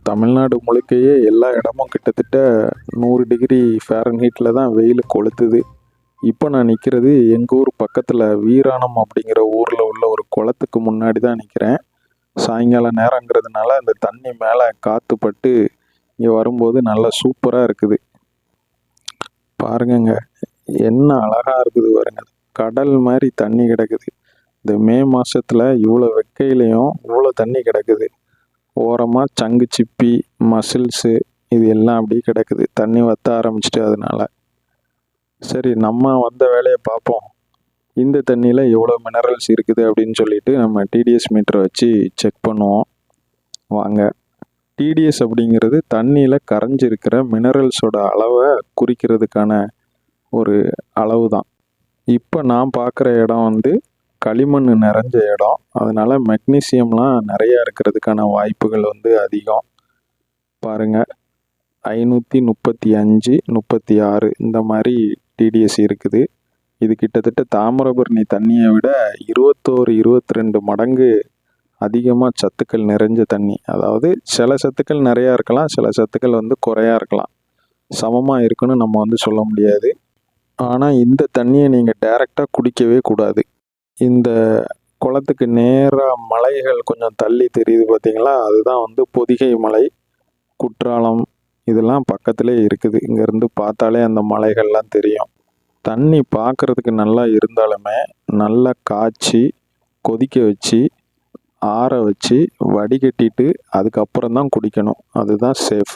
தமிழ்நாடு முழுக்கையே எல்லா இடமும் கிட்டத்தட்ட 100 டிகிரி ஃபேரன்ஹீட்டில் தான் வெயில் கொளுத்துது. இப்போ நான் நிற்கிறது எங்கள் ஊர் பக்கத்தில் வீராணம் அப்படிங்கிற ஊரில் உள்ள ஒரு குளத்துக்கு முன்னாடி தான் நிற்கிறேன். சாயங்கால நேரங்கிறதுனால அந்த தண்ணி மேலே காற்று பட்டு இங்கே வரும்போது நல்லா சூப்பராக இருக்குது. பாருங்கங்க, என்ன அழகாக இருக்குது பாருங்க. கடல் மாதிரி தண்ணி கிடக்குது. இந்த மே மாதத்தில் இவ்வளோ வெக்கையிலையும் இவ்வளோ தண்ணி கிடக்குது. ஓரமாக சங்கு சிப்பி மசில்ஸு இது எல்லாம் அப்படி கிடக்குது, தண்ணி வற்ற ஆரம்பிச்சிட்டு. அதனால சரி, நம்ம வந்த வேலையை பார்ப்போம். இந்த தண்ணியில் எவ்வளோ மினரல்ஸ் இருக்குது அப்படின்னு சொல்லிட்டு நம்ம டிடிஎஸ் மீட்டரை வச்சு செக் பண்ணுவோம். வாங்க. டிடிஎஸ் அப்படிங்கிறது தண்ணியில் கரைஞ்சிருக்கிற மினரல்ஸோட அளவை குறிக்கிறதுக்கான ஒரு அளவு தான். இப்போ நான் பார்க்குற இடம் வந்து களிமண் நிறைஞ்ச இடம். அதனால மெக்னீசியம்லாம் நிறையா இருக்கிறதுக்கான வாய்ப்புகள் வந்து அதிகம். பாருங்கள், 535, 36 இந்த மாதிரி டிடிஎஸ் இருக்குது. இது கிட்டத்தட்ட தாமிரபரணி தண்ணியை விட 21, 22 மடங்கு அதிகமாக சத்துக்கள் நிறைஞ்ச தண்ணி. அதாவது சில சத்துக்கள் நிறையா இருக்கலாம், சில சத்துக்கள் வந்து குறையா இருக்கலாம். சமமாக இருக்குன்னு நம்ம வந்து சொல்ல முடியாது. ஆனால் இந்த தண்ணியை நீங்கள் டைரெக்டாக குடிக்கவே கூடாது. இந்த குளத்துக்கு நேராக மலைகள் கொஞ்சம் தள்ளி தெரியுது பார்த்தீங்களா, அதுதான் வந்து பொதிகை மலை, குற்றாலம் இதெல்லாம் பக்கத்திலே இருக்குது. இங்கேருந்து பார்த்தாலே அந்த மலைகள்லாம் தெரியும். தண்ணி பார்க்குறதுக்கு நல்லா இருந்தாலுமே நல்லா காய்ச்சி கொதிக்க வச்சு ஆற வச்சு வடிகட்டிட்டு அதுக்கப்புறம் தான் குடிக்கணும். அதுதான் சேஃப்.